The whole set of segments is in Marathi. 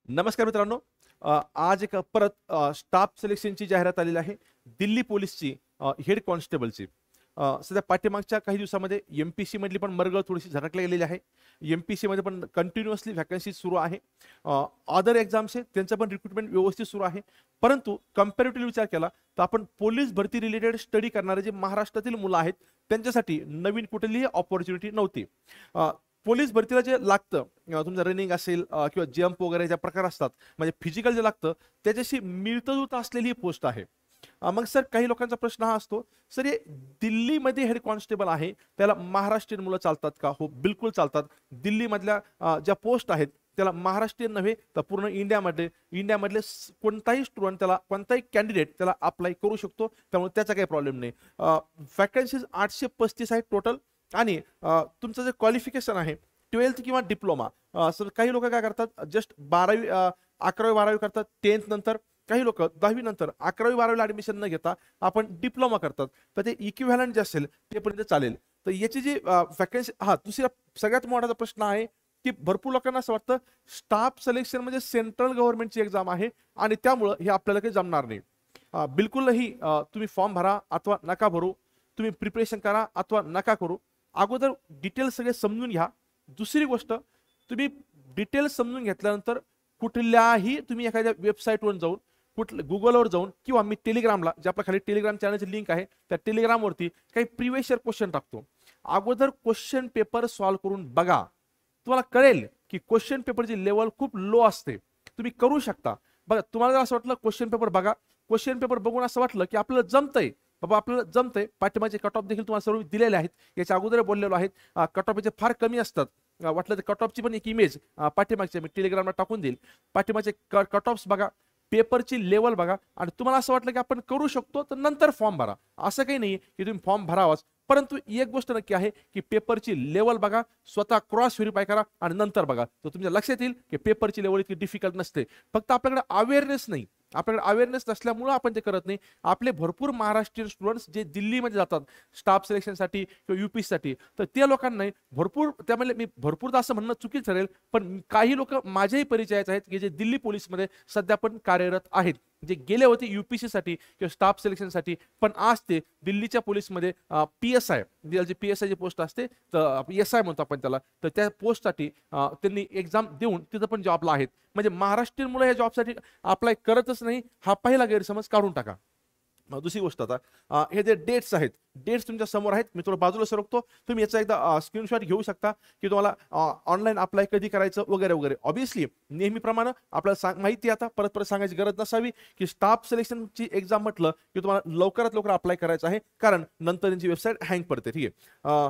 नमस्कार मित्रांनो. आज एक परत स्टाफ सिलेक्शनची जाहिरात आलेली आहे. दिल्ली पोलीसची हेड कॉन्स्टेबलची. सध्या पाठीमागच्या काही दिवसामध्ये एमपीसी मधली पण मरगळ थोडीशी झटकली गेलेली आहे. एमपीसी मध्ये पण कंटिन्युअसली व्हॅकन्सी सुरू आहे. अदर एक्झाम्स आहेत त्यांचं पण रिक्रुटमेंट व्यवस्थित सुरू आहे. परंतु कंपॅरेटिव्हली विचार केला तर आपण पोलीस भरती रिलेटेड स्टडी करणारे जे महाराष्ट्रातील मुलं आहेत त्यांच्यासाठी नवीन कुठलीही ऑपॉर्च्युनिटी नव्हती. पोलीस भरतीला जे लागतं तुमचं रनिंग असेल किंवा जम्प वगैरे ज्या प्रकार असतात म्हणजे फिजिकल जे लागतं त्याच्याशी मिळतं असलेली पोस्ट आहे. मग सर काही लोकांचा प्रश्न हा असतो, सर हे दिल्लीमध्ये हेड कॉन्स्टेबल आहे त्याला महाराष्ट्रीयन मुलं चालतात का? हो, बिलकुल चालतात. दिल्लीमधल्या ज्या पोस्ट आहेत त्याला महाराष्ट्रीयन नव्हे तर पूर्ण इंडियामधले कोणताही स्टुडंट त्याला कोणताही कॅन्डिडेट त्याला अप्लाय करू शकतो. त्यामुळे त्याचा काही प्रॉब्लेम नाही. वॅकन्सीज 835 आहेत टोटल. आणि तुमचं जे क्वालिफिकेशन आहे 12th किंवा डिप्लोमा. सर काही लोक काय करतात जस्ट 12वी 11वी 12वी करतात 10th नंतर. काही लोक 10वी नंतर 11वी 12वीला ऍडमिशन न घेता आपण डिप्लोमा करतात. तर ते इक्विव्हॅलंट जे असेल ते पर्यंत चालेल. तर याची जी वॅकन्सी दुसरा सगळ्यात मोठा प्रश्न आहे की भरपूर लोकांना असं वाटतं स्टाफ सिलेक्शन म्हणजे सेंट्रल गव्हर्नमेंटची एक्झाम आहे आणि त्यामुळं हे आपल्याला काही जमणार नाही. बिलकुलही तुम्ही फॉर्म भरा अथवा नका भरू, तुम्ही प्रिपरेशन करा अथवा नका करू. अगोदर डिटेल्स सगळे समजून घ्या. दुसरी गोष्ट, तुम्ही डिटेल्स समजून घेतल्यानंतर कुठल्याही तुम्ही एखाद्या वेबसाईटवर जाऊन गुगलवर जाऊन किंवा मी टेलिग्रामला जे आपल्या खाली टेलिग्राम चॅनलची लिंक आहे त्या टेलिग्रामवरती काही प्रिव्हियस इयर क्वेश्चन टाकतो. अगोदर क्वेश्चन पेपर सॉल्व्ह करून बघा. तुम्हाला कळेल की क्वेश्चन पेपरची लेवल खूप लो असते. तुम्ही करू शकता. बघा, तुम्हाला जर असं वाटलं क्वेश्चन पेपर बघा, क्वेश्चन पेपर बघून असं वाटलं की आपल्याला जमतंय, बाबा आपल्याला जमतंय, पाठीमागचे कट ऑफ देखील तुम्हाला सर्व दिलेले आहेत. याच्या अगोदर बोललेलो आहेत. कट ऑफ याचे फार कमी असतात. वाटलं तर कट ऑफची पण एक इमेज पाठीमागच्या मी टेलिग्रामला टाकून देईल. पाठीमागचे कट ऑफ्स बघा, पेपरची लेवल बघा आणि तुम्हाला असं वाटलं की आपण करू शकतो तर नंतर फॉर्म भरा. असं काही नाही की तुम्ही फॉर्म भरावाच. परंतु एक गोष्ट नक्की आहे की पेपरची लेवल बघा, स्वतः क्रॉस व्हेरीफाय करा आणि नंतर बघा. तर तुमच्या लक्षात येईल की पेपरची लेवल इतकी डिफिकल्ट नसते. फक्त आपल्याकडे अवेअरनेस नाही. आपल्याकडे अवेअरनेस नसल्यामुळे आपण ते करत नाही. आपले भरपूर महाराष्ट्रीयन स्टुडंट्स जे दिल्लीमध्ये जातात स्टाफ सिलेक्शनसाठी किंवा युपीसाठी, तर त्या लोकांना भरपूर, त्यामुळे मी भरपूरदा असं म्हणणं चुकीचं ठरेल, पण काही लोक माझ्याही परिचयाचे आहेत की जे दिल्ली पोलीसमध्ये सध्या पण कार्यरत आहेत, जे गेले होते युपीसी साठी किंवा स्टाफ सिलेक्शनसाठी, पण आज ते दिल्लीच्या पोलीसमध्ये PSI जी PSI पोस्ट असते तर SI म्हणतो आपण त्याला, तर त्या पोस्टसाठी त्यांनी एक्झाम देऊन तिथं पण जॉबला आहेत. म्हणजे महाराष्ट्रीयन मुलं या जॉबसाठी अप्लाय करतच नाही, हा पहिला गैरसमज काढून टाका. दुसरी गोष्ट, आता हे जे डेट्स आहेत, डेट्स तुमच्या समोर आहेत. मी थोडं बाजूला सरकतो, तुम्ही याचा एकदा स्क्रीनशॉट घेऊ शकता की तुम्हाला ऑनलाईन अप्लाय कधी करायचं वगैरे वगैरे. ऑब्व्हियसली नेहमीप्रमाणे आपल्याला माहिती आता परत परत सांगायची गरज नसावी की स्टाफ सिलेक्शनची एक्झाम म्हटलं की तुम्हाला लवकरात लवकर अप्लाय करायचं आहे, कारण नंतर त्यांची वेबसाईट हँग पडते. ठीक आहे.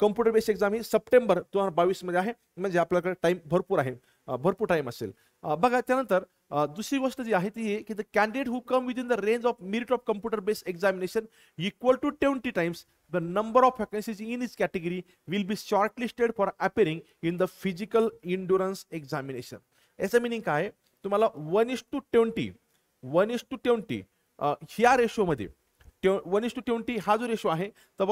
कम्प्युटर बेस्ड एक्झाम ही सप्टेंबर 2022 मध्ये आहे. म्हणजे आपल्याकडे टाइम भरपूर आहे, भरपूर टाइम असेल. बघा, त्यानंतर दुसरी गोष्ट जी आहे ती की the candidate who come within the range of merit of computer based examination equal to 20 times the number of vacancies in this category will be shortlisted for appearing in the physical endurance examination. याचं मिनिंग काय? तुम्हाला 1:20 ह्या रेशोमध्ये 1:20 हा जो रेशो आहे तर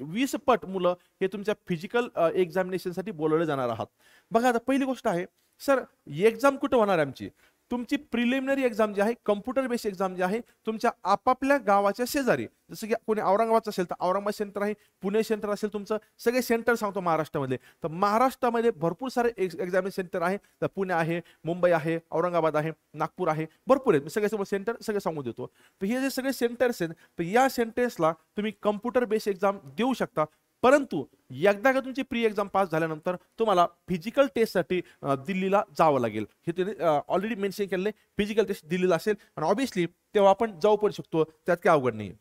20 पट मुलं हे तुमच्या फिजिकल एक्झामिनेशनसाठी बोलवले जाणार आहात. बघा, आता पहिली गोष्ट आहे, सर एक्झाम कुठं होणार आहे आमची? तुमची प्रिलिमिनरी एक्झाम जी आहे, कम्प्युटर बेस्ड एक्झाम जी आहे, तुमच्या आपापल्या गावाच्या शेजारी, जसं की कोणी औरंगाबाद असेल तर औरंगाबाद सेंटर आहे, पुणे सेंटर असेल तुमचं, सगळे सेंटर सांगतो महाराष्ट्रामध्ये. तर महाराष्ट्रामध्ये भरपूर सारे एक्झामिनेशन सेंटर आहे. तर पुणे आहे, मुंबई आहे, औरंगाबाद आहे, नागपूर आहे, भरपूर आहेत. सगळे सेंटर सगळे सांगून देतो. तर हे जे सगळे सेंटर्स आहेत तर या सेंटर्सला तुम्ही कम्प्युटर बेस्ड एक्झाम देऊ शकता. परंतु एकदा का तुमची प्री एक्झाम पास झाल्यानंतर तुम्हाला फिजिकल टेस्टसाठी दिल्लीला जावं लागेल. हे त्याने ऑलरेडी मेन्शन केलेलं आहे. फिजिकल टेस्ट दिल्लीला असेल आणि ऑब्व्हियसली तेव्हा आपण जाऊ पण शकतो, त्यात काय अवघड नाही.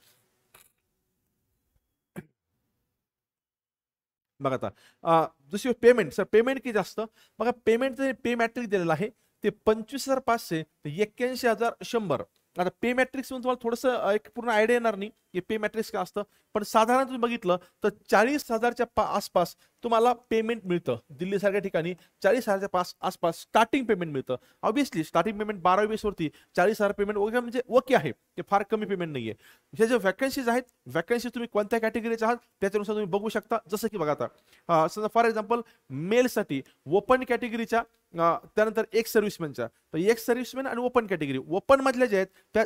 बघा, आता दुसरी पेमेंट. सर पेमेंट किती असतं? बघा, पेमेंट पे मॅट्रिक दिलेलं आहे ते 25,500 ते 81,100. आता पे मॅट्रिक्स म्हणून तुम्हाला थोडंसं एक पूर्ण आयडिया येणार नाही हे पे मॅट्रिक्स काय असतं, पण साधारण तुम्ही बघितलं तर 40,000च्या आसपास तुम्हाला पेमेंट मिळतं. दिल्लीसारख्या ठिकाणी 40,000च्या आसपास स्टार्टिंग पेमेंट मिळतं. ऑब्व्हियसली स्टार्टिंग पेमेंट 12-20 वरती 40,000 पेमेंट वगैरे म्हणजे ओके आहे, ते फार कमी पेमेंट नाहीये. हे जे वॅकन्सीज आहेत, वॅकन्सी तुम्ही कोणत्या कॅटेगरीचे आहात त्याच्यानुसार तुम्ही बघू शकता. जसं की बघा आता समजा फॉर एक्झाम्पल मेलसाठी ओपन कॅटेगरीच्या त्यानंतर एक सर्व्हिसमॅनच्या, तर एक सर्व्हिसमॅन आणि ओपन कॅटेगरी, ओपन मधल्या जे आहेत त्या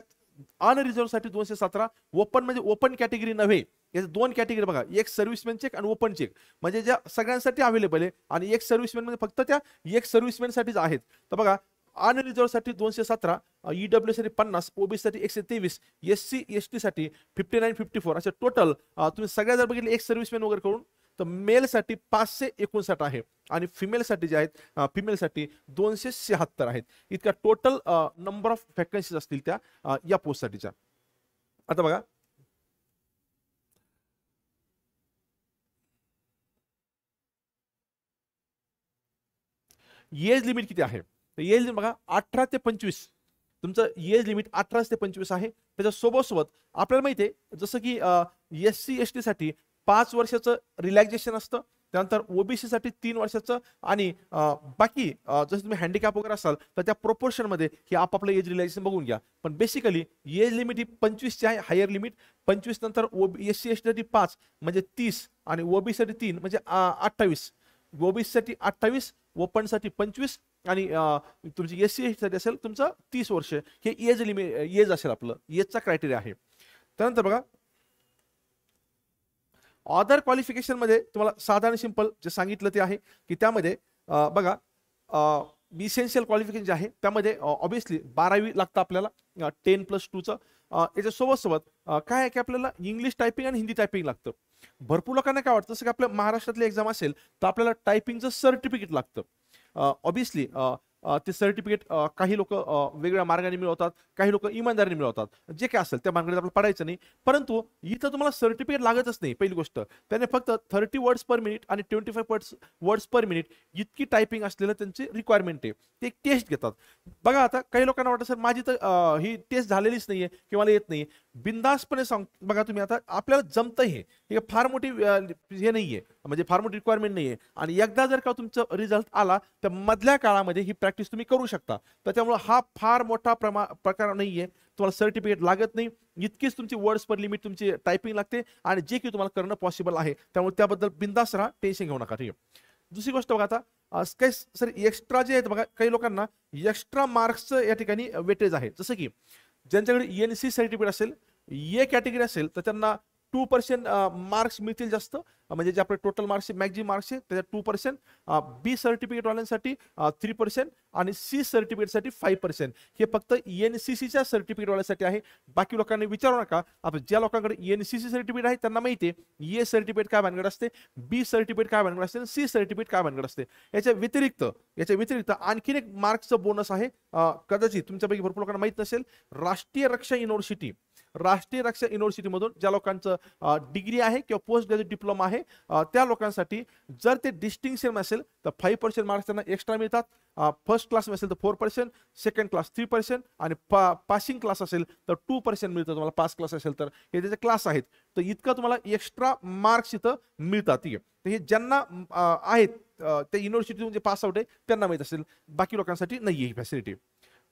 अनरिझर्व्ह साठी 217, ओपन म्हणजे ओपन कॅटेगरी नव्हे, याचे दोन कॅटेगरी बघा, एक सर्व्हिसमॅन चेक आणि ओपन चेक, म्हणजे ज्या सगळ्यांसाठी अवेलेबल आहे, आणि एक सर्व्हिसमॅन म्हणजे फक्त त्या एक सर्व्हिसमॅन साठीच आहेत. तर बघा अनरिझर्व्ह साठी 217, ईडब्ल्यू साठी 50, ओबीसी साठी 123, SC ST साठी 59-54 असे टोटल तुम्ही सगळ्या जर बघितले एक सर्व्हिसमॅन वगैरे करून, तर मेलसाठी 559 आहे आणि फिमेलसाठी जे आहेत फिमेलसाठी 276 आहेत. इतका टोटल नंबर ऑफ वॅकन्सीज असतील त्या या पोस्टसाठीच्या. आता बघा एज लिमिट किती आहे, तर एज लिमिट बघा 18 ते 25, तुमचं एज लिमिट 18 ते 25 आहे. त्याच्या सोबत आपल्याला माहिती आहे जसं की SC ST साठी 5 वर्षाचं रिलॅक्सेशन असतं, त्यानंतर ओबीसी साठी 3 वर्षाचं, आणि बाकी जसं तुम्ही हँडिकॅप वगैरे असाल तर त्या प्रोपोर्शन मध्ये हे आपापलं एज रिलॅक्सेशन बघून घ्या. पण बेसिकली एज लिमिट ही 25 ची आहे, हायर लिमिट 25, नंतर SC ST साठी 5 म्हणजे 30, आणि ओबीसी साठी 3 म्हणजे 28, ओबीसी साठी 28, ओपन साठी 25, आणि तुमची SC ST साठी असेल तुमचं 30 वर्ष. हे एज लिमिट एज असेल, आपलं एजचा क्रायटेरिया आहे. त्यानंतर बघा अदर क्वालिफिकेशन मध्ये तुम्हाला साधारण सिंपल जे सांगितलं ते आहे की त्यामध्ये बघा इसेन्शियल क्वालिफिकेशन जे आहे त्यामध्ये ऑब्व्हियसली 12वी लागतं आपल्याला, 10+2चं. याच्यासोबत काय आहे की आपल्याला इंग्लिश टायपिंग आणि हिंदी टायपिंग लागतं. भरपूर लोकांना काय वाटतं जसं की आपल्या महाराष्ट्रातली एक्झाम असेल तर आपल्याला टायपिंगचं सर्टिफिकेट लागतं. ऑब्व्हियसली ते सर्टिफिकेट काही लोक वेगळ्या मार्गाने मिळवतात, काही लोक इमानदारीने मिळवतात, जे काय असेल त्या मार्गाने आपल्याला पडायचं नाही. परंतु इथं तुम्हाला सर्टिफिकेट लागतच नाही. पहिली गोष्ट त्याने फक्त 30 वर्ड्स पर मिनिट आणि 25 वर्ड्स पर मिनिट इतकी टायपिंग असलेलं त्यांची रिक्वायरमेंट आहे. ते एक टेस्ट घेतात. बघा आता काही लोकांना वाटतं सर माझी तर ही टेस्ट झालेलीच नाहीये किंवा मला येत नाहीये. बिंदासपणे सांग, बघा तुम्ही आता आपल्याला जमतं हे फार मोठी हे नाहीये, म्हणजे फार मोठी रिक्वायरमेंट नाहीये. आणि एकदा जर का तुमचा रिझल्ट आला तर मधल्या काळामध्ये ही प्रॅक्टिस तुम्ही करू शकता. त्याच्यामुळे हा फार मोठा प्रकार नाहीये. तुम्हाला सर्टिफिकेट लागत नाही, इतकीच तुमची वर्ड्स पर लिमिट तुमची टायपिंग लागते, आणि जे की तुम्हाला करणं पॉसिबल आहे. त्यामुळे त्याबद्दल बिंदास राहा, टेन्शन घेऊ नका. ठीक आहे. दुसरी गोष्ट बघा आता काही सर एक्स्ट्रा जे आहेत बघा, काही लोकांना एक्स्ट्रा मार्क्सचं या ठिकाणी वेटेज आहे. जसं की ज्यांच्याकडे ENC सर्टिफिकेट असेल, ए कॅटेगरी असेल तर त्यांना 2% मार्क्स मिळतील जास्त, म्हणजे जे आपले टोटल मार्क्स मॅक्झिमम मार्क्स आहे त्याच्यात 2%, बी सर्टिफिकेट वाल्यांसाठी 3%, आणि C सर्टिफिकेटसाठी 5%. हे फक्त ENCCच्या सर्टिफिकेट वाल्यांसाठी आहे. बाकी लोकांनी विचारू नका. आपण ज्या लोकांकडे ENCC सर्टिफिकेट आहे त्यांना माहिती आहे ए सर्टिफिकेट काय भानगड असते, बी सर्टिफिकेट काय भानगड असते, C सर्टिफिकेट काय भानगड असते. याच्या व्यतिरिक्त आणखीन एक मार्क्सचं बोनस आहे. कदाचित तुमच्यापैकी भरपूर लोकांना माहित नसेल. राष्ट्रीय रक्षा युनिव्हर्सिटीमधून ज्या लोकांचं डिग्री आहे किंवा पोस्ट ग्रॅज्युएट डिप्लोमा आहे त्या लोकांसाठी जर ते डिस्टिंक्शन असेल तर 5% मार्क्स त्यांना एक्स्ट्रा मिळतात. फर्स्ट क्लास असेल तर 4%, सेकंड क्लास 3%, आणि पासिंग क्लास असेल तर 2% मिळतं तुम्हाला. पास क्लास असेल तर हे त्याचे क्लास आहेत. तर इतकं तुम्हाला एक्स्ट्रा मार्क्स इथं मिळतात. ठीक आहे. तर हे ज्यांना आहेत त्या युनिव्हर्सिटीतून जे पास आउट आहे त्यांना माहित असेल, बाकी लोकांसाठी नाही ही फॅसिलिटी.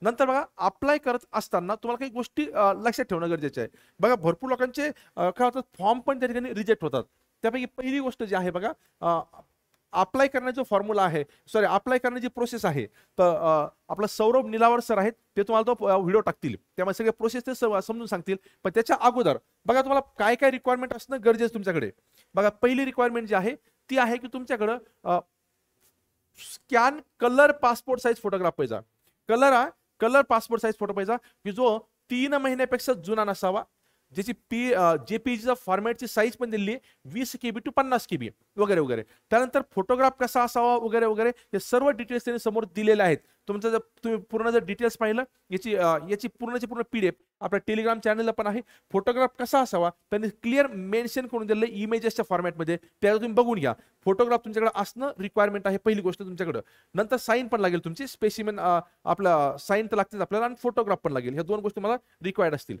नंतर बघा अप्लाय करत असताना तुम्हाला काही गोष्टी लक्षात ठेवणं गरजेचं आहे. बघा भरपूर लोकांचे काय होतात फॉर्म पण त्या ठिकाणी रिजेक्ट होतात. त्यापैकी पहिली गोष्ट जी आहे बघा, अप्लाय करण्याचा फॉर्म्युला आहे, अप्लाय करण्याची प्रोसेस आहे. तर आपला सौरभ निलावर सर आहेत, ते तुम्हाला तो व्हिडिओ टाकतील, त्यामुळे सगळे प्रोसेस ते समजून सांगतील. पण त्याच्या अगोदर बघा तुम्हाला काय काय रिक्वायरमेंट असणं गरजेचं तुमच्याकडे. बघा पहिली रिक्वायरमेंट जी आहे ती आहे की तुमच्याकडं scan colour passport size photograph पाहिजे. कलर पासपोर्ट साईज फोटो पाहिजे की जो 3 महिन्यापेक्षा जुना नसावा, ज्याची JPEGचा फॉर्मॅटची साईज पण दिली 20 KB to 50 KB वगैरे वगैरे. त्यानंतर फोटोग्राफ कसा असावा वगैरे वगैरे हे सर्व डिटेल्स त्यांनी समोर दिलेले आहेत. तुमचं जर तुम्ही पूर्ण जर डिटेल्स पाहिलं याची पूर्णची पूर्ण PDF आपल्या टेलिग्राम चॅनलला पण आहे. फोटोग्राफ कसा असावा त्यांनी क्लिअर मेन्शन करून दिलेलं इमेजेसच्या फॉर्मॅटमध्ये, त्याला तुम्ही बघून घ्या. फोटोग्राफ तुमच्याकडे असणं रिक्वायरमेंट आहे पहिली गोष्ट तुमच्याकडे. नंतर साईन पण लागेल तुमची, स्पेसिमेन आपला साईन तर लागतेच आपल्याला, आणि फोटोग्राफ पण लागेल. ह्या दोन गोष्टी मला रिक्वायर्ड असतील.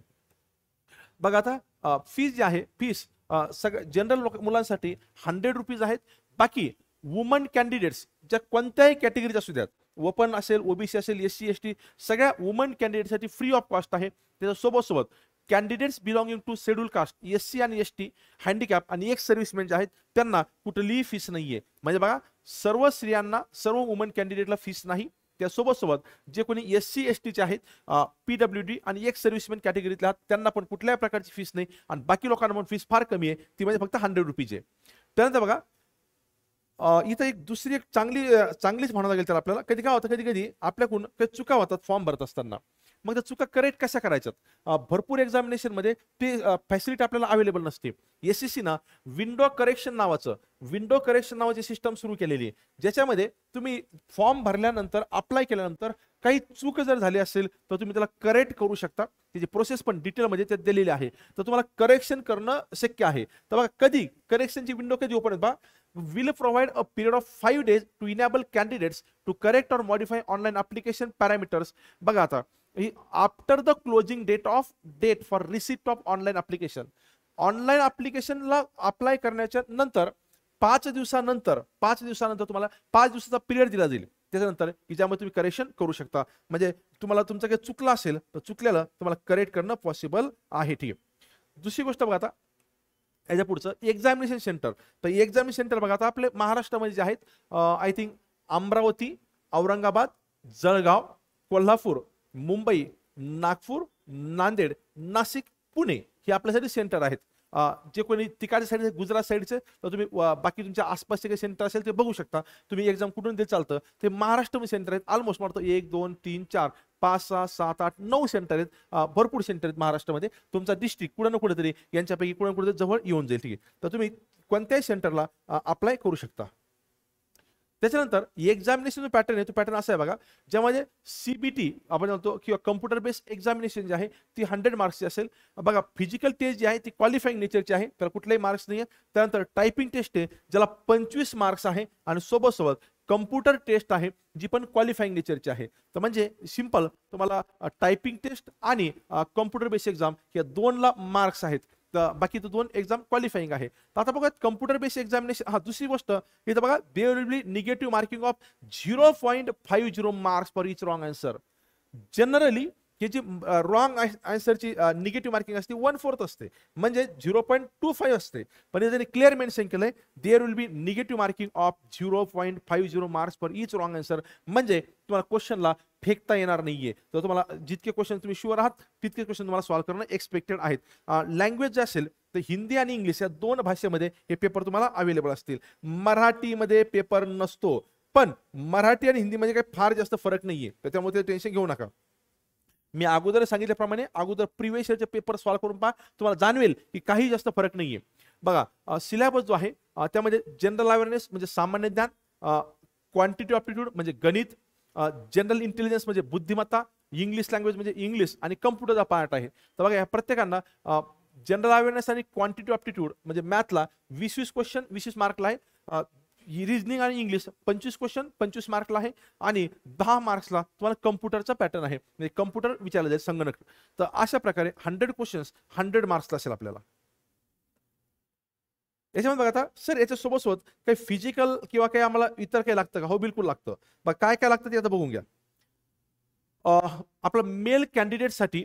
बघा आता फीस जी आहे फीस सगळ्या जनरल मुलांसाठी 100 रुपीज आहेत. बाकी वुमन कॅन्डिडेट्स ज्या कोणत्याही कॅटेगरीज असू द्यात, ओपन असेल, ओबीसी असेल, एससी एसटी, सगळ्या वुमन कॅन्डिडेटसाठी फ्री ऑफ कॉस्ट आहे. त्याच्यासोबत candidates belonging to schedule caste, SC आणि एसटी, हँडिकॅप आणि एक्स सर्व्हिसमेन जे आहेत त्यांना कुठलीही फीस नाहीये. म्हणजे बघा सर्व स्त्रियांना, सर्व वुमन कॅन्डिडेटला फीस नाही. त्यासोबत जे कोणी एससी एसटीचे आहेत, पीडब्ल्यूडी आणि एक्स सर्व्हिसमॅन कॅटेगरीतले आहेत त्यांना पण कुठल्याही प्रकारची फीस नाही. आणि बाकी लोकांना पण फीस फार कमी आहे, ती म्हणजे फक्त 100 रुपीज आहे. त्यानंतर बघा इथं एक दुसरी एक चांगलीच म्हणावं लागेल तर आपल्याला कधी काय होतं, कधी कधी आपल्याकडून काही चुका होतात फॉर्म भरत असताना. मग त्या चुका करेक्ट कशा करायच्यात, भरपूर एक्झामिनेशन मध्ये ते फॅसिलिटी आपल्याला अवेलेबल नसते. एसएससी ना विंडो करेक्शन नावाची सिस्टम सुरू केलेली आहे, ज्याच्यामध्ये तुम्ही फॉर्म भरल्यानंतर अप्लाय केल्यानंतर काही चूक जर झाली असेल तर तुम्ही त्याला करेक्ट करू शकता. त्याची प्रोसेस पण डिटेलमध्ये त्यात दिलेली आहे, तर तुम्हाला करेक्शन करणं शक्य आहे. तर बघा कधी करेक्शनची विंडो कधी ओपन होत, बा will provide a period of 5 days to enable candidates to correct or modify online application parameters. बघा आता after the closing date for receipt of online application, online ऍप्लिकेशनला अप्लाय करण्याच्या नंतर 5 दिवसानंतर तुम्हाला 5 दिवसाचा पिरियड दिला जाईल. त्याच्यानंतर की ज्यामध्ये तुम्ही करेक्शन करू शकता. म्हणजे तुम्हाला तुमचं काही चुकलं असेल तर चुकलेलं तुम्हाला करेक्ट करणं पॉसिबल आहे. ठीक आहे. दुसरी गोष्ट बघा आता याच्या पुढचं एक्झामिनेशन सेंटर. तर एक्झामिनेशन सेंटर बघा आता आपले महाराष्ट्रामध्ये जे आहेत, आय थिंक अमरावती, औरंगाबाद, जळगाव, कोल्हापूर, मुंबई, नागपूर, नांदेड, नाशिक, पुणे हे आपल्यासाठी सेंटर आहेत. जे कोणी तिकडच्या साईड गुजरात साईडचे तर तुम्ही बाकी तुमच्या आसपासचे काही सेंटर असेल ते बघू शकता. तुम्ही एक्झाम कुठून ते चालतं ते महाराष्ट्रामध्ये सेंटर आहेत. ऑलमोस्ट म्हणतो 1 2 3 4 5 6 7 8 9 सेंटर आहेत. भरपूर सेंटर आहेत महाराष्ट्रामध्ये. तुमचा डिस्ट्रिक्ट कुठं ना कुठेतरी यांच्यापैकी कुठं कुठे जवळ येऊन जाईल. ठीक आहे. तर तुम्ही कोणत्याही सेंटरला अप्लाय करू शकता. त्याच्यानंतर एक्झामिनेशन पॅटर्न आहे तो पॅटर्न असा आहे बघा, ज्यामध्ये सीबीटी आपण म्हणतो किंवा कम्प्युटर बेस्ड एक्झामिनेशन जे आहे ती 100 मार्क्सची असेल. बघा फिजिकल टेस्ट जी आहे ती क्वालिफाईंग नेचरची आहे, तर कुठलेही मार्क्स नाही आहे. त्यानंतर टायपिंग टेस्ट आहे ज्याला 25 मार्क्स आहे आणि सोबत कम्प्युटर टेस्ट आहे जी पण क्वालिफाईंग नेचरची आहे. तर म्हणजे सिंपल तुम्हाला टायपिंग टेस्ट आणि कम्प्युटर बेस्ड एक्झाम या 2ला मार्क्स आहेत. बाकी तो 2 एक्झाम क्वालिफाईंग आहे. तर आता बघा कम्प्युटर बेस्ड एक्झामिनेशन. दुसरी गोष्ट इथं बघा there will be negative marking of 0.50 marks for each wrong answer. Generally ही जी रॉंग आन्सरची निगेटिव्ह मार्किंग असते 1/4 असते, म्हणजे 0.25 असते. पण त्यांनी क्लिअर मेन्शन केलंय there will be negative marking of 0.50 marks for each wrong answer. म्हणजे तुम्हाला क्वेश्चनला फेकता येणार नाहीये. तर तुम्हाला जितके क्वेश्चन तुम्ही शुअर आहात तितके क्वेश्चन तुम्हाला सॉल्व्ह करणं एक्सपेक्टेड आहेत. लँग्वेज जे असेल तर हिंदी आणि इंग्लिश या 2 भाषेमध्ये हे पेपर तुम्हाला अवेलेबल असतील. मराठीमध्ये पेपर नसतो, पण मराठी आणि हिंदीमध्ये काही फार जास्त फरक नाहीये, त्याच्यामुळे टेन्शन घेऊ नका. मी अगोदर सांगितल्याप्रमाणे अगोदर प्रिव्हियस इयरचे पेपर सॉल्व्ह करून पहा, तुम्हाला जाणवेल की काही जास्त फरक नाहीये. बघा सिलेबस जो आहे त्यामध्ये जनरल अवेअरनेस म्हणजे सामान्य ज्ञान, क्वांटिटी ऑप्टिट्यूड म्हणजे गणित, जनरल इंटेलिजन्स म्हणजे बुद्धिमत्ता, इंग्लिश लँग्वेज म्हणजे इंग्लिश आणि कम्प्युटरचा पार्ट आहे. तर बघा या प्रत्येकांना जनरल अवेअरनेस आणि क्वांटिटी ऑप्टिट्यूड म्हणजे मॅथला 20 क्वेश्चन 20 मार्कला आहे. रिजनिंग आणि इंग्लिश 25 क्वेश्चन 25 मार्कला आहे आणि 10 मार्क्सला तुम्हाला कम्प्युटरचा पॅटर्न आहे, म्हणजे कम्प्युटर विचारलं जाईल संगणक. तर अशा प्रकारे 100 क्वेश्चन्स 100 मार्क्सला असेल आपल्याला. याच्यामध्ये बघा आता सर याच्यासोबत काही फिजिकल किंवा काही आम्हाला इतर काही लागतं का? हो बिलकुल लागतं. बघा काय काय लागतं ते आता बघून घ्या. आपलं मेल कॅन्डिडेटसाठी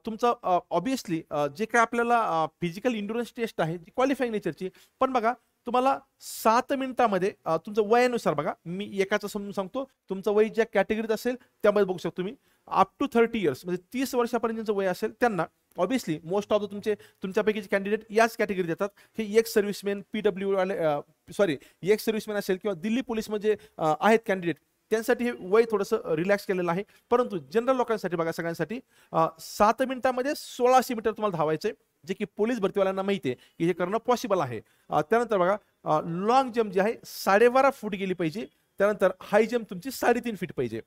तुमचं ऑब्विसली जे काय आपल्याला फिजिकल इंड्युरन्स टेस्ट आहे ती क्वालिफाईंग नेचरची. पण बघा तुम्हाला 7 मिनिटांमध्ये तुमचं वयानुसार बघा मी एकाचं समजून सांगतो, तुमचं वय ज्या कॅटेगरीत असेल त्यामध्ये बघू शकतो तुम्ही. अप टू 30 इयर्स म्हणजे 30 वर्षापर्यंतचं वय असेल त्यांना ऑब्विसली मोस्ट ऑफ द तुमच्यापैकीचे कॅन्डिडेट याच कॅटेगरीत येतात. हे एक्स सर्व्हिसमॅन एक्स सर्व्हिसमॅन असेल किंवा दिल्ली पोलीस म्हणजे आहेत कॅन्डिडेट त्यांसाठी हे वय थोडंसं रिलॅक्स केलेलं आहे. परंतु जनरल लोकांसाठी बघा सगळ्यांसाठी 7 मिनिटांमध्ये 1600 मीटर तुम्हाला धावायचे, जे की पोलीस भरतीवाल्यांना माहिती आहे की हे करणं पॉसिबल आहे. त्यानंतर बघा लॉंग जम्प जे आहे 12.5 फूट गेली पाहिजे. त्यानंतर हाय जम्प तुमची 3.5 फीट पाहिजे.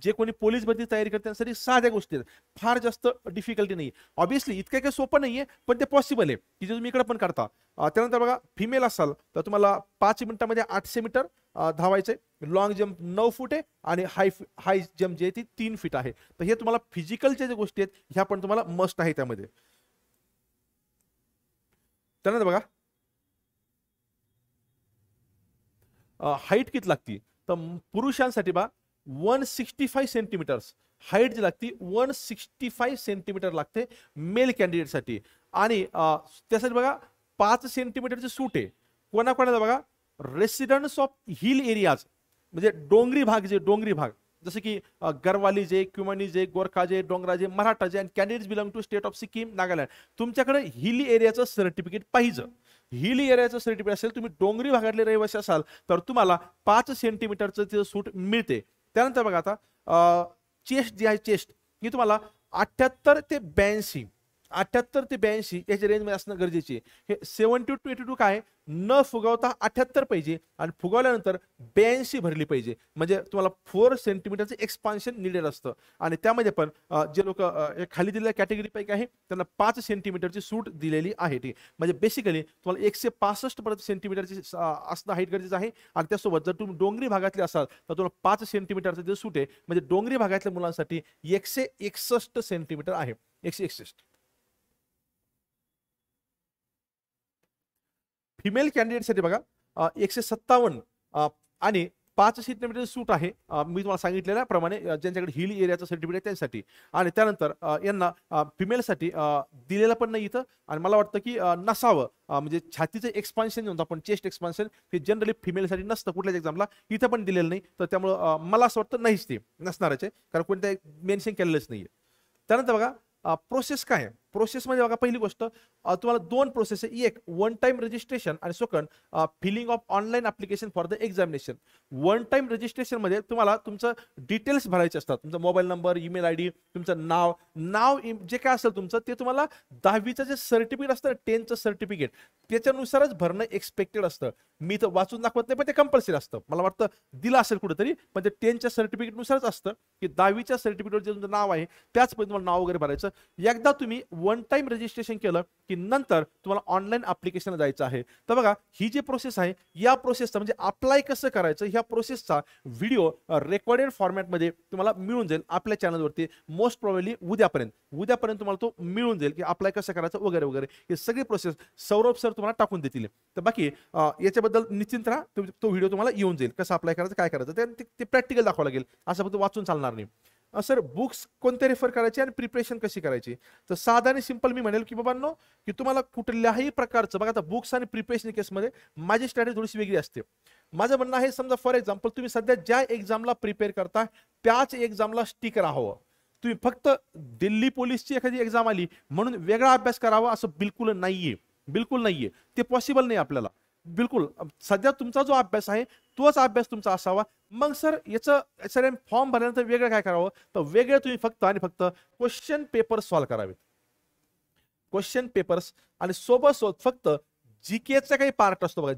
जे कोणी पोलीस भरती तयारी करतात त्यांसाठी साध्या गोष्टी आहेत, फार जास्त डिफिकल्टी नाही. ऑब्विसली इतकं काही सोपं नाहीये पण ते पॉसिबल आहे की जे तुम्ही इकडे पण करता. त्यानंतर बघा फिमेल असाल तर तुम्हाला 5 मिनिटांमध्ये 800 मीटर धावायचे. लॉंग जम्प 9 फूट आहे आणि हाय जम्प जे आहे ती 3 फीट आहे. तर हे तुम्हाला फिजिकलच्या ज्या गोष्टी आहेत ह्या पण तुम्हाला मस्ट आहे त्यामध्ये. त्यानंतर बघा हाईट किती लागते, तर पुरुषांसाठी बा 165 सेंटीमीटर्स हाईट जी लागते 165 सेंटीमीटर लागते मेल कॅन्डिडेटसाठी. आणि त्यासाठी बघा 5 सेंटीमीटरची सूट आहे कोणाकोणाला बघा, रेसिडेंट्स ऑफ हिल एरियाज म्हणजे डोंगरी भाग, जे डोंगरी भाग जसं की गरवाली जे, क्युमानी जे, गोरखा जे, डोंगरा जे, मराठा जे, and candidates belong to state of Sikkim, Nagaland. तुमच्याकडे हिली एरियाचं सर्टिफिकेट पाहिजे. हिली एरियाचं सर्टिफिकेट असेल, तुम्ही डोंगरी भागातले रहिवासी असाल तर तुम्हाला 5 सेंटीमीटरचं ते सूट मिळते. त्यानंतर बघा आता चेस्ट जी आहे, चेस्ट ही तुम्हाला 78 ते 82 याच्या रेंजमध्ये असणं गरजेचे. हे 70 to 82 काय न फुगवता 78 पाहिजे आणि फुगवल्यानंतर 82 भरली पाहिजे, म्हणजे तुम्हाला 4 सेंटीमीटरचं एक्सपान्शन निडेड असतं. आणि त्यामध्ये पण जे लोक खाली दिलेल्या कॅटेगरी पैकी आहे त्यांना 5 सेंटीमीटरची सूट दिलेली आहे. ठीक, म्हणजे बेसिकली तुम्हाला 165 सेंटीमीटरची असणं हाईट गरजेचं आहे. आणि त्यासोबत जर तुम्ही डोंगरी भागातले असाल तर तुम्हाला 5 सेंटीमीटरचं जे सूट आहे, म्हणजे डोंगरी भागातल्या मुलांसाठी 161 सेंटीमीटर आहे, 161. फिमेल कॅन्डिडेटसाठी बघा 157 आणि 5 सेंटीमीटर सूट आहे, मी तुम्हाला सांगितलेल्याप्रमाणे ज्यांच्याकडे हिल एरियाचं सर्टिफिकेट आहे त्यांच्यासाठी. आणि त्यानंतर यांना फिमेलसाठी दिलेलं पण नाही इथं, आणि मला वाटतं की नसावं, म्हणजे छातीचं एक्सपान्शन म्हणतो आपण, चेस्ट एक्सपान्शन, हे जनरली फिमेलसाठी नसतं कुठल्याच एक्झामला, इथं पण दिलेलं नाही. तर त्यामुळं मला असं वाटतं नाहीच ते नसणारच आहे, कारण कोणत्या मेन्शन केलेलंच नाही आहे. त्यानंतर बघा प्रोसेस काय आहे. प्रोसेसमध्ये बघा पहिली गोष्ट तुम्हाला 2 प्रोसेस आहे, एक वन टाइम रजिस्ट्रेशन आणि second filling of online application for the examination. One time registration मध्ये तुम्हाला तुमचं डिटेल्स भरायचे असतात, तुमचा मोबाईल नंबर, ईमेल आयडी, तुमचं नाव जे काय असेल तुमचं ते तुम्हाला 10वीचं जे सर्टिफिकेट असतं 10चं सर्टिफिकेट त्याच्यानुसारच भरणं एक्सपेक्टेड असतं. मी तर वाचून दाखवत नाही पण ते कंपल्सरी असतं, मला वाटतं दिलं असेल कुठेतरी, पण ते 10च्या सर्टिफिकेटनुसारच असतं की 10वीच्या सर्टिफिकेटवर जे तुमचं नाव आहे त्याच पण तुम्हाला नाव वगैरे भरायचं. एकदा तुम्ही वन टाइम रजिस्ट्रेशन केलं की नंतर तुम्हाला ऑनलाईन ऍप्लिकेशनला जायचं आहे. तर बघा ही जी प्रोसेस आहे या प्रोसेसचा म्हणजे अप्लाय कसं करायचं ह्या प्रोसेसचा व्हिडिओ रेकॉर्डेड फॉर्मॅटमध्ये तुम्हाला मिळून जाईल आपल्या चॅनलवरती. मोस्ट प्रोबेबली उद्यापर्यंत तुम्हाला तो मिळून जाईल की अप्लाय कसं करायचं वगैरे वगैरे, ही सगळी प्रोसेस सौरभ सर तुम्हाला टाकून देतील. तर बाकी याच्याबद्दल निश्चिंत राहा, तो व्हिडिओ तुम्हाला येऊन जाईल कसं अप्लाय करायचं काय करायचं ते प्रॅक्टिकल दाखवावं लागेल, असं फक्त वाचून चालणार नाही. सर बुक्स कोणते रेफर करायचे आणि प्रिपरेशन कशी करायची, तर साधा आणि सिंपल मी म्हणेल की बाबांनो की तुम्हाला कुठल्याही प्रकारचं बघा आता बुक्स आणि प्रिपरेशन केसमध्ये माझी स्ट्रॅटेजी थोडीशी वेगळी असते. माझं म्हणणं आहे समजा फॉर एक्झाम्पल तुम्ही सध्या ज्या एक्झामला प्रिपेअर करता त्याच एक्झामला स्टिक राहावं. तुम्ही फक्त दिल्ली पोलीसची एखादी एक्झाम आली म्हणून वेगळा अभ्यास करावा असं बिलकुल नाहीये, ते पॉसिबल नाही आपल्याला. बिलकुल सध्या तुमचा जो अभ्यास आहे तोच अभ्यास तुमचा असावा. मग सर याचं फॉर्म भरल्यानंतर वेगळं काय करावं, तर वेगळे तुम्ही फक्त आणि फक्त क्वेश्चन पेपर सॉल्व्ह करावेत, क्वेश्चन पेपर्स. आणि सोबत फक्त जीकेचा काही पार्ट असतो बघा,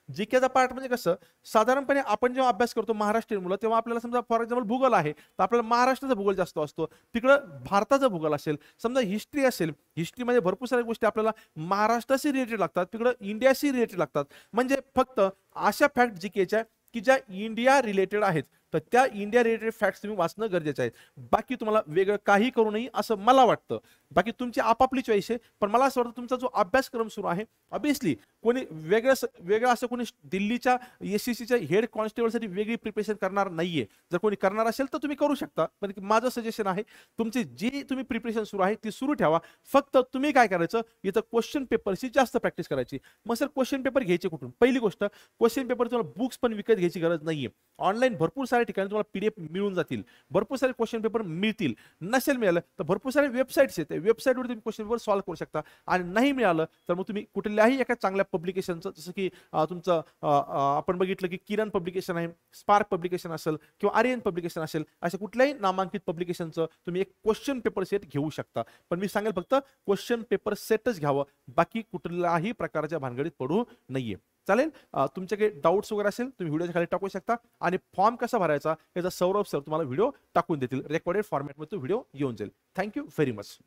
जीकेचा पार्ट म्हणजे कसं साधारणपणे आपण जेव्हा अभ्यास करतो महाराष्ट्रीयन मुलं तेव्हा आपल्याला समजा फॉर एक्झाम्पल भूगोल आहे तर आपल्याला महाराष्ट्राचा भूगोल जास्त असतो, तिकडं भारताचा भूगोल असेल. समजा हिस्ट्री असेल, हिस्ट्रीमध्ये भरपूर साऱ्या गोष्टी आपल्याला महाराष्ट्राशी रिलेटेड लागतात, तिकडं इंडियाशी रिलेटेड लागतात. म्हणजे फक्त अशा फॅक्ट जीकेच्या की ज्या इंडिया रिलेटेड आहेत तर त्या इंडिया रिलेटेड फॅक्ट्स तुम्ही वाचणं गरजेचं आहे. बाकी तुम्हाला वेगळं काही करू नये असं मला वाटतं. बाकी तुमची आपापली चॉईस आहे, पण मला असं वाटतं तुमचा जो अभ्यासक्रम सुरू आहे ऑब्विसली कोणी वेगळं असं कोणी दिल्लीच्या SSCच्या हेड कॉन्स्टेबलसाठी वेगळी प्रिपरेशन करणार नाहीये. जर कोणी करणार असेल तर तुम्ही करू शकता, पण माझं सजेशन आहे तुमची जी तुम्ही प्रिपरेशन सुरू आहे ती सुरू ठेवा. फक्त तुम्ही काय करायचं इथं क्वेश्चन पेपरची जास्त प्रॅक्टिस करायची. मग सर क्वेश्चन पेपर घ्यायचे कुठून, पहिली गोष्ट क्वेश्चन पेपर तुम्हाला बुक्स पण विकत घ्यायची गरज नाहीये. ऑनलाईन भरपूर साऱ्या ठिकाणी तुम्हाला PDF मिळून जातील, भरपूर सारे क्वेश्चन पेपर मिळतील. नसेल मिळालं तर भरपूर सारे वेबसाईट्स आहेत, वेबसाईटवर तुम्ही क्वेश्चन पेपर सॉल्व्ह करू शकता. आणि नाही मिळालं तर मग तुम्ही कुठल्याही एका चांगल्या पब्लिकेशनचं जसं की तुमचं आपण बघितलं की किरण पब्लिकेशन आहे, स्पार्क पब्लिकेशन असेल किंवा आर्यन पब्लिकेशन असेल, अशा कुठल्याही नामांकित पब्लिकेशनचं तुम्ही एक क्वेश्चन पेपर सेट घेऊ शकता. पण मी सांगेल फक्त क्वेश्चन पेपर सेटच घ्यावं, बाकी कुठल्याही प्रकारच्या भानगडीत पडू नाहीये. चालेल. तुमचे काही डाऊट्स वगैरे असेल तुम्ही व्हिडिओच्या खाली टाकू शकता. आणि फॉर्म कसा भरायचा याचा सौरभ सर तुम्हाला व्हिडिओ टाकून देतील, रेकॉर्डेड फॉर्मॅटमध्ये तो व्हिडिओ येऊन जाईल. Thank you very much.